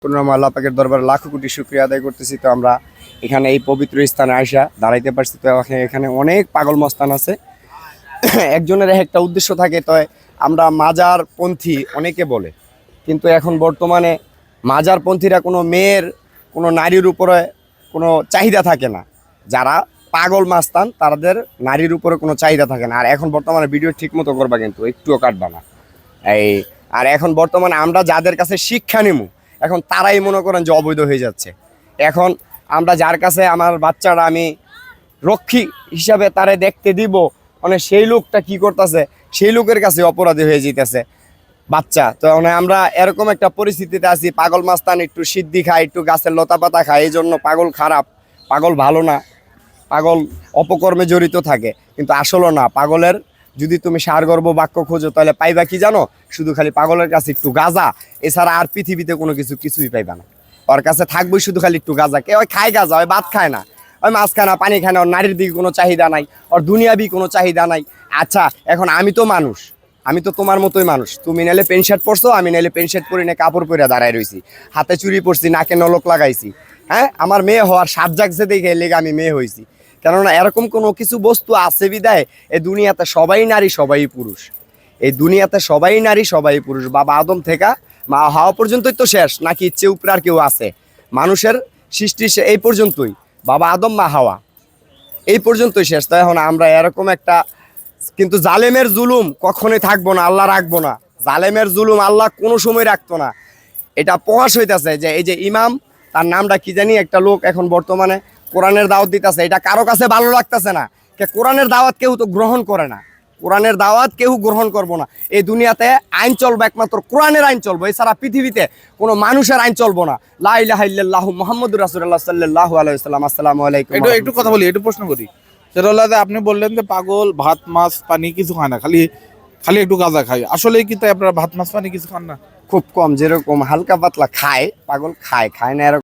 আল্লাহ পাকের দরবারে লাখো কোটি শুকরিয়া আদায় করতেছি। তো আমরা এখানে এই পবিত্র স্থানে আইসা দাঁড়াইতে পারছি। তো এখানে অনেক পাগল মস্তান আছে। একজনের একটা উদ্দেশ্য থাকে, তো আমরা মাজার পন্থী অনেকে বলে, কিন্তু এখন বর্তমানে মাজার পন্থীরা কোনো মেয়ের, কোনো নারীর উপরে কোনো চাহিদা থাকে না। যারা পাগল মাস্তান তাদের নারীর উপরে কোনো চাহিদা থাকে না। আর এখন বর্তমানে ভিডিও ঠিক মতো করবা, কিন্তু একটুও কাটবা না। এই আর এখন বর্তমানে আমরা যাদের কাছে শিক্ষা নিমু, এখন তারাই মনে করেন যে অবৈধ হয়ে যাচ্ছে। এখন আমরা যার কাছে আমার বাচ্চারা আমি রক্ষী হিসাবে তারে দেখতে দিব, মানে সেই লোকটা কি করতেছে, সেই লোকের কাছে অপরাধী হয়ে যেতেছে বাচ্চা। তো মানে আমরা এরকম একটা পরিস্থিতিতে আছি। পাগল মাস্তান একটু সিদ্ধি খায়, একটু গাছের লতা পাতা খায়, এই জন্য পাগল খারাপ, পাগল ভালো না, পাগল অপকর্মে জড়িত থাকে। কিন্তু আসলে না, পাগলের যদি তুমি সারগর্ভ বাক্য খোঁজো তাহলে পাইবা কি জানো? শুধু খালি পাগলের কাছে একটু গাঁজা, এছাড়া আর পৃথিবীতে কোনো কিছুই পাইবা না। ওর কাছে থাকবোই শুধু খালি একটু গাঁজা। কে ওই খায় গাঁজা, ওই ভাত খায় না, ওই মাছ খায় না, পানি খায় না, ওর নারীর দিকে কোনো চাহিদা নাই, ওর দুনিয়াবি কোনো চাহিদা নাই। আচ্ছা, এখন আমি তো মানুষ, আমি তো তোমার মতোই মানুষ। তুমি নাইলে প্যান্ট শার্ট পরছো, আমি নাইলে প্যান্ট শার্ট পরি না, কাপড় পরে দাঁড়ায় রয়েছি, হাতে চুরি পরছি, নাকে নলক লাগাইছি। হ্যাঁ, আমার মেয়ে হওয়ার সাত জাগছে দেখে লেগে আমি মেয়ে হয়েছি। কেননা এরকম কোনো কিছু বস্তু আছে বিদায় এই দুনিয়াতে সবাই নারী সবাই পুরুষ। এই দুনিয়াতে সবাই নারী সবাই পুরুষ। বাবা আদম থেকে মা হাওয়া পর্যন্তই তো শেষ, নাকি ইচ্ছে উপরে আর কেউ আছে? মানুষের সৃষ্টি এই পর্যন্তই, বাবা আদম মা হাওয়া এই পর্যন্তই শেষ। তো এখন আমরা এরকম একটা, কিন্তু জালেমের জুলুম কখনোই থাকবো না, আল্লাহ রাখবো না। জালেমের জুলুম আল্লাহ কোনো সময় রাখতো না। এটা প্রকাশ হইতেছে যে এই যে ইমাম, তার নামটা কি জানি, একটা লোক এখন বর্তমানে কোরআনের দাওয়াত দিতেছে। এটা কারো কাছে ভালো লাগতেছে না। কোরআনের দাওয়াত কেউ তো গ্রহণ করে না, কোরআনের দাওয়াত কেউ গ্রহণ করবো না। এই দুনিয়াতে আইন চলবে একমাত্র কোরআনের আইন চলবো, এছাড়া পৃথিবীতে কোনো মানুষের আইন চলবো না। লা ইলাহা ইল্লাল্লাহু মুহাম্মাদুর রাসূলুল্লাহ সাল্লাল্লাহু আলাইহি ওয়াসাল্লাম। আসসালামু আলাইকুম। একটু কথা বলি, একটু প্রশ্ন করি। সেটা হলো যে আপনি বললেন যে পাগল ভাত মাছ পানি কিছু খায় না, খালি খালি একটু গাঁজা খায়। আসলে কি তাই আপনারা ভাত মাছ পানি কিছু খান না? খুব কম, যেরকম হালকা পাতলা খায়, পাগল খায় না এরকম